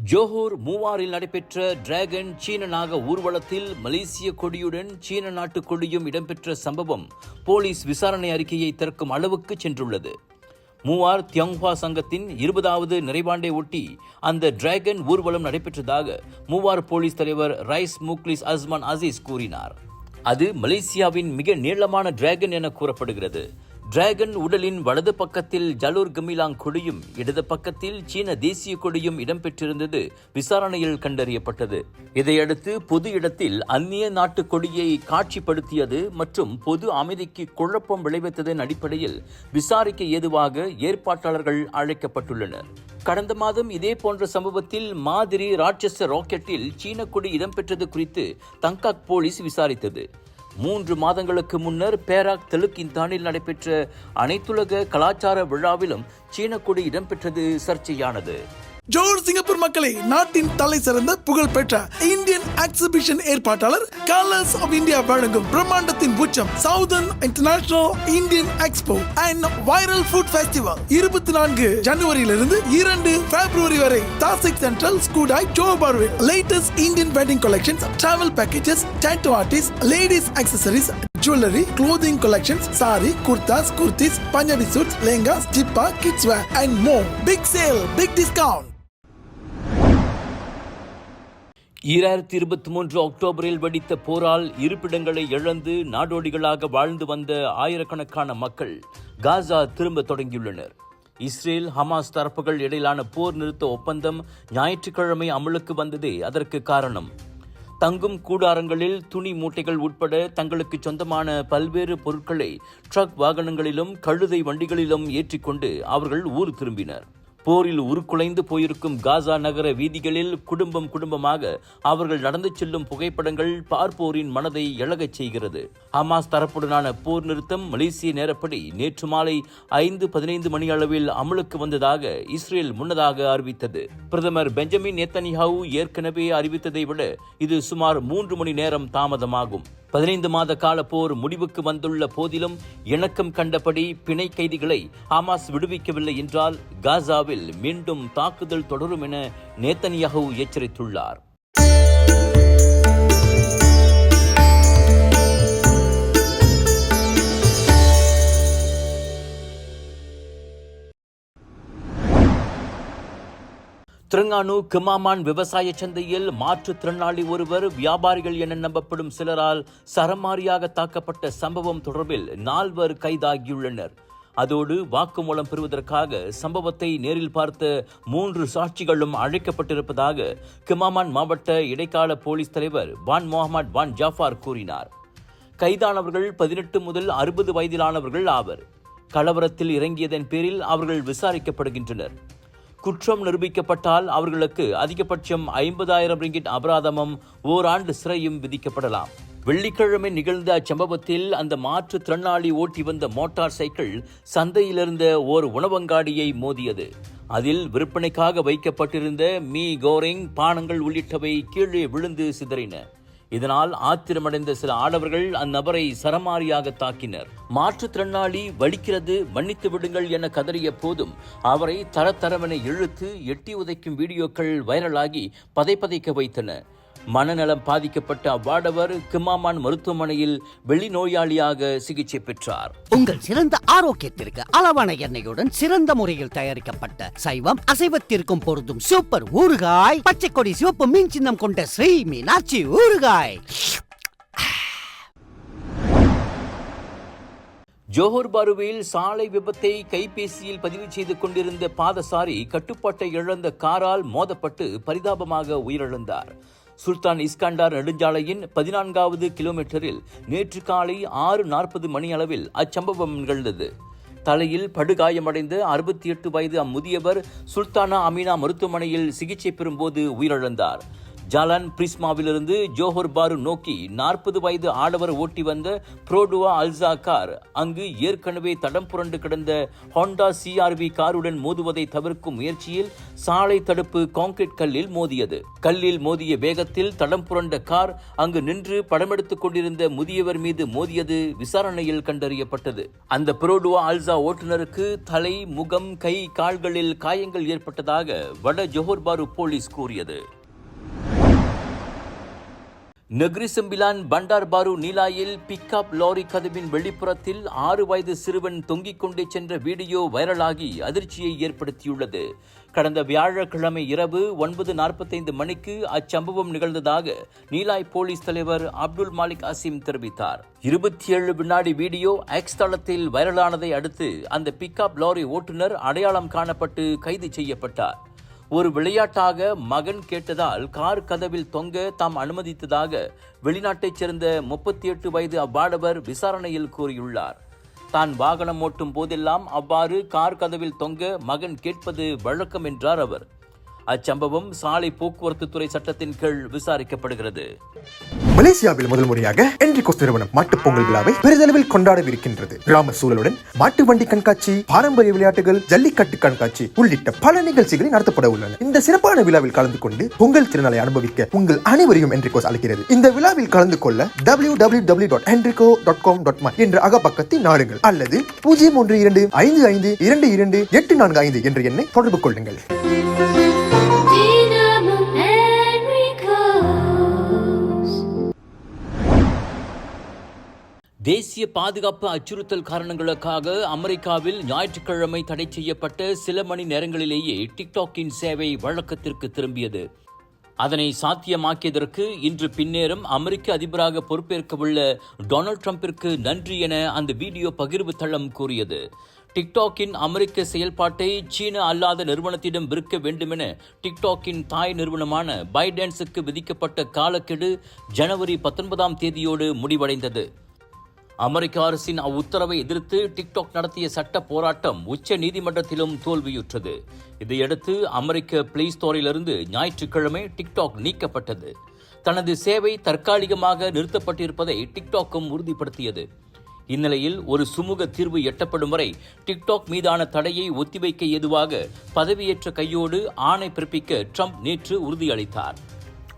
Johor மூவாரில் நடைபெற்ற dragon சீன நாக ஊர்வலத்தில் மலேசிய கொடியுடன் சீன நாட்டு கொடியும் இடம்பெற்ற சம்பவம் போலீஸ் விசாரணை அறிக்கையை திறக்கும் அளவுக்கு சென்றுள்ளது. மூவார் தியங்ஹுவா சங்கத்தின் 20வது நிறைவாண்டை ஒட்டி அந்த டிராகன் ஊர்வலம் நடைபெற்றதாக மூவார் போலீஸ் தலைவர் ரைஸ் முக்லிஸ் அஸ்மான் அசீஸ் கூறினார். அது மலேசியாவின் மிக நீளமான டிராகன் என கூறப்படுகிறது. டிராகன் உடலின் வலது பக்கத்தில் ஜலூர் கமிலாங் கொடியும் இடது பக்கத்தில் சீன தேசிய கொடியும் இடம்பெற்றிருந்தது விசாரணையில் கண்டறியப்பட்டது. இதையடுத்து பொது இடத்தில் அந்நிய நாட்டு கொடியை காட்சிப்படுத்தியது மற்றும் பொது அமைதிக்கு குழப்பம் விளைவித்ததன் அடிப்படையில் விசாரிக்க ஏதுவாக ஏற்பாட்டாளர்கள் அழைக்கப்பட்டுள்ளனர். கடந்த மாதம் இதே போன்ற சம்பவத்தில் மாதிரி ராட்சச ராக்கெட்டில் சீன கொடி இடம்பெற்றது குறித்து தங்காக் போலீஸ் விசாரித்தது. 3 மாதங்களுக்கு முன்னர் பேராக் தெலுக்கின்தானில் நடைபெற்ற அனைத்துலக கலாச்சார விழாவிலும் சீன கொடி இடம்பெற்றது சர்ச்சையானது. ஜோஹர் சிங்கப்பூர் மக்களை நாட்டின் தலை சிறந்த புகழ்பெற்ற இந்தியன் எக்ஸிபிஷன் ஏற்பாட்டாளர் கலர்ஸ் ஆஃப் இந்தியா வழங்கும் பிரம்மாண்டத்தின் உச்சம் southern international Indian expo and viral food festival 24 ஜனவரியிலிருந்து 2 பிப்ரவரி வரை Tasik Central Skudai Johor. Latest Indian wedding collections, travel packages, tattoo artist, ladies accessories, jewelry, clothing collections, sari, kurtas, kurtis, Punjabi suits, lehengas, jippa, kids wear and more. Big sale, big discount. 2023 அக்டோபரில் வெடித்த போரால் இருப்பிடங்களை இழந்து நாடோடிகளாக வாழ்ந்து வந்த ஆயிரக்கணக்கான மக்கள் காசா திரும்ப தொடங்கியுள்ளனர். இஸ்ரேல் ஹமாஸ் தரப்புகள் இடையிலான போர் நிறுத்த ஒப்பந்தம் ஞாயிற்றுக்கிழமை அமலுக்கு வந்ததே அதற்கு காரணம். தங்கும் கூடாரங்களில் துணி மூட்டைகள் உட்பட தங்களுக்கு சொந்தமான பல்வேறு பொருட்களை ட்ரக் வாகனங்களிலும் கழுதை வண்டிகளிலும் ஏற்றிக்கொண்டு அவர்கள் ஊர் திரும்பினர். போரில் உருக்குலைந்து போயிருக்கும் காசா நகர வீதிகளில் குடும்பமாக அவர்கள் நடந்து செல்லும் புகைப்படங்கள் பார்ப்போரின் மனதை இழகச் செய்கிறது. ஹமாஸ் தரப்புடனான போர் நிறுத்தம் மலேசிய நேரப்படி நேற்று மாலை 5:15 மணி அளவில் அமலுக்கு வந்ததாக இஸ்ரேல் முன்னதாக அறிவித்தது. பிரதமர் பெஞ்சமின் நேத்தன்யாஹூ ஏற்கனவே அறிவித்ததை விட இது சுமார் 3 மணி நேரம் தாமதமாகும். 15 மாத கால போர் முடிவுக்கு வந்துள்ள போதிலும் இணக்கம் கண்டபடி பிணை கைதிகளை ஹமாஸ் விடுவிக்கவில்லை என்றால் காசாவில் மீண்டும் தாக்குதல் தொடரும் என நேத்தன்யாஹூ எச்சரித்துள்ளார். திரங்கானு கிமாமான் விவசாய சந்தையில் மாற்றுத்திறனாளி ஒருவர் வியாபாரிகள் என நம்பப்படும் சிலரால் சரமாரியாக தாக்கப்பட்ட சம்பவம் தொடர்பில் 4 கைதாகியுள்ளனர். அதோடு வாக்குமூலம் பெறுவதற்காக சம்பவத்தை நேரில் பார்த்த 3 சாட்சிகளும் அழைக்கப்பட்டிருப்பதாக கிமாமான் மாவட்ட இடைக்கால போலீஸ் தலைவர் வான் முகமது வான் ஜாஃபார் கூறினார். கைதானவர்கள் 18 முதல் 60 வயதிலானவர்கள் ஆவர். கலவரத்தில் இறங்கியதன் பேரில் அவர்கள் விசாரிக்கப்படுகின்றனர். குற்றம் நிரூபிக்கப்பட்டால் அவர்களுக்கு அதிகபட்சம் 50,000 ரிங்கிட் அபராதமும் ஓராண்டு சிறையும் விதிக்கப்படலாம். வெள்ளிக்கிழமை நிகழ்ந்த அச்சம்பவத்தில் அந்த மாற்றுத்திறனாளி ஓட்டி வந்த மோட்டார் சைக்கிள் சந்தையிலிருந்த ஓர் உணவங்காடியை மோதியது. அதில் விற்பனைக்காக வைக்கப்பட்டிருந்த மீ கோரிங், பானங்கள் உள்ளிட்டவை கீழே விழுந்து சிதறின. இதனால் ஆத்திரமடைந்த சில ஆடவர்கள் அந்நபரை சரமாரியாக தாக்கினர். மாற்றுத்திறனாளி வலிக்கிறது, மன்னித்து விடுங்கள் என கதறிய போதும் அவரை தரதரவென இழுத்து எட்டி உதைக்கும் வீடியோக்கள் வைரலாகி பதைக்க வைத்தன. மனநலம் பாதிக்கப்பட்ட அவ்வாடவர் கிமாமான் மருத்துவமனையில் வெளிநோயாளியாக சிகிச்சை பெற்றார். உங்கள் சிறந்த ஆரோக்கியத்திற்கு அளவான எண்ணெயுடன் சிறந்த முறையில் தயாரிக்கப்பட்ட சைவம் அசைவத்திற்கும் பொருந்தும் சூப்பர் ஊறுகாய், பச்சை கொடி சிவப்பு மீன் சின்னம் கொண்ட ஸ்ரீ மீனாட்சி ஊறுகாய். ஜோஹர் பாருவில் சாலை விபத்தை கைபேசியில் பதிவு செய்து கொண்டிருந்த பாதசாரி கட்டுப்பாட்டை இழந்த காரால் மோதப்பட்டு பரிதாபமாக உயிரிழந்தார். சுல்தான் இஸ்கண்டார் நெடுஞ்சாலையின் 14வது கிலோமீட்டரில் நேற்று காலை 6:40 மணி அளவில் அச்சம்பவம் நிகழ்ந்தது. தலையில் படுகாயமடைந்த 68 வயது அம்முதியவர் சுல்தானா அமீனா மருத்துவமனையில் சிகிச்சை பெறும்போது உயிரிழந்தார். ஜாலான் பிரிஸ்மாவிலிருந்து ஜோஹர் பாரு நோக்கி 40 வயது ஆடவர் ஓட்டி வந்த புரோடுவா அல்சா கார் அங்கு ஏற்கனவே தடம் புரண்டு கிடந்த ஹோண்டா CRV காருடன் மோதுவதை தவிர்க்கும் முயற்சியில் சாலை தடுப்பு கான்கிரீட் கல்லில் மோதியது. கல்லில் மோதிய வேகத்தில் தடம் புரண்ட கார் அங்கு நின்று படமெடுத்துக் கொண்டிருந்த முதியவர் மீது மோதியது விசாரணையில் கண்டறியப்பட்டது. அந்த புரோடுவா அல்சா ஓட்டுநருக்கு தலை, முகம், கை, கால்களில் காயங்கள் ஏற்பட்டதாக வட ஜோஹர் பாரு போலீஸ் கூறியது. நெக்ரி செம்பிலான் பண்டார் பாரு நீலாயில் பிக்அப் லாரி கதவின் வெளிப்புறத்தில் 6 வயது சிறுவன் தொங்கிக் கொண்டே சென்ற வீடியோ வைரலாகி அதிர்ச்சியை ஏற்படுத்தியுள்ளது. கடந்த வியாழக்கிழமை இரவு 9:45 மணிக்கு அச்சம்பவம் நிகழ்ந்ததாக நீலாய் போலீஸ் தலைவர் அப்துல் மாலிக் அசீம் தெரிவித்தார். 27 வினாடி வீடியோ எக்ஸ் தளத்தில் வைரலானதை அடுத்து அந்த பிக்அப் லாரி ஓட்டுநர் அடையாளம் காணப்பட்டு கைது செய்யப்பட்டார். ஒரு விளையாட்டாக மகன் கேட்டதால் கார் கதவில் தொங்க தாம் அனுமதித்ததாக வெளிநாட்டைச் சேர்ந்த 38 வயது அவ்வாடவர் விசாரணையில் கூறியுள்ளார். தான் வாகனம் ஓட்டும் போதெல்லாம் அவ்வாறு கார் கதவில் தொங்க மகன் கேட்பது வழக்கம் என்றார் அவர். அச்சம்பவம் சாலை போக்குவரத்து துறை சட்டத்தின் கீழ் விசாரிக்கப்படுகிறது. மலேசியாவில் முதல் முறையாக என்ரிகோஸ் நிறுவனம் மாட்டுப் பொங்கல் விழாவை பெரிதளவில் கொண்டாடவிருக்கின்றது. கிராம சூழலுடன் மாட்டு வண்டி கண்காட்சி, பாரம்பரிய விளையாட்டுகள், ஜல்லிக்கட்டு கண்காட்சி உள்ளிட்ட பல நிகழ்ச்சிகளை நடத்தப்பட உள்ளன. இந்த சிறப்பான விழாவில் கலந்து கொண்டு பொங்கல் திருநாளை அனுபவிக்க உங்கள் அனைவரையும் என்ரிகோஸ் அழைக்கிறது. இந்த விழாவில் கலந்து கொள்ள www.enrico.com.my என்ற அகப்பக்கத்தை நாடுங்கள் அல்லது 01255222845 என்ற எண்ணை தொடர்பு கொள்ளுங்கள். தேசிய பாதுகாப்பு அச்சுறுத்தல் காரணங்களுக்காக அமெரிக்காவில் ஞாயிற்றுக்கிழமை தடை செய்யப்பட்ட சில மணி நேரங்களிலேயே டிக்டாக்கின் சேவை வழக்கத்திற்கு திரும்பியது. அதனை சாத்தியமாக்கியதற்கு இன்று பின்னேறும் அமெரிக்க அதிபராக பொறுப்பேற்கவுள்ள டொனால்ட் ட்ரம்பிற்கு நன்றி என அந்த வீடியோ பகிர்வு தளம் கூறியது. டிக்டாக்கின் அமெரிக்க செயல்பாட்டை சீன அல்லாத நிறுவனத்திடம் விற்க வேண்டுமென டிக்டாக்கின் தாய் நிறுவனமான பைடான்ஸுக்கு விதிக்கப்பட்ட காலக்கெடு ஜனவரி 19ஆம் தேதியோடு முடிவடைந்தது. அமெரிக்க அரசின் அவ்வுத்தரவை எதிர்த்து டிக்டாக் நடத்திய சட்ட போராட்டம் உச்ச நீதிமன்றத்திலும் தோல்வியுற்றது. இதையடுத்து அமெரிக்க பிளே ஸ்டோரிலிருந்து ஞாயிற்றுக்கிழமை டிக்டாக் நீக்கப்பட்டது. தனது சேவை தற்காலிகமாக நிறுத்தப்பட்டிருப்பதை டிக்டாக்கும் உறுதிப்படுத்தியது. இந்நிலையில் ஒரு சுமூக தீர்வு எட்டப்படும் வரை டிக்டாக் மீதான தடையை ஒத்திவைக்க ஏதுவாக பதவியேற்ற கையோடு ஆணை பிறப்பிக்க ட்ரம்ப் நேற்று உறுதியளித்தார்.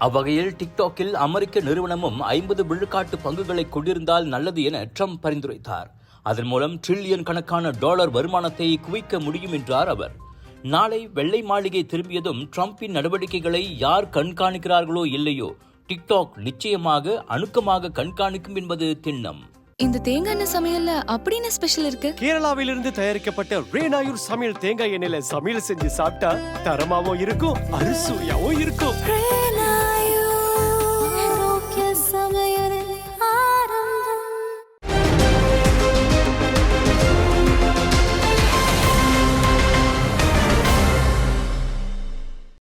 அவ்வகையில் டிக்டாக்கில் அமெரிக்க நிறுவனமும் 50 விழுக்காட்டு பங்குகளை கொண்டிருந்தால் நல்லது என ட்ரம்ப் பரிந்துரைத்தார். அதன் மூலம் $1 கணக்கான வருமானத்தை குவிக்க முடியும் என்றார் அவர். நாளை வெள்ளை மாளிகை திரும்பியதும் ட்ரம்பின் நடவடிக்கைகளை யார் கண்காணிக்கிறார்களோ இல்லையோ டிக்டாக் நிச்சயமாக அணுக்கமாக கண்காணிக்கும் என்பது திண்ணம். இந்த தேங்காய் எண்ணெய் சமையல்ல அப்படின்னு ஸ்பெஷல் இருக்கு. கேரளாவிலிருந்து தயாரிக்கப்பட்ட ரேனாயூர் சமையல் தேங்காய் எண்ணெயில சமையல் செஞ்சு சாப்பிட்டா தரமாவும் இருக்கும், அறுசுவையாவும் இருக்கும்.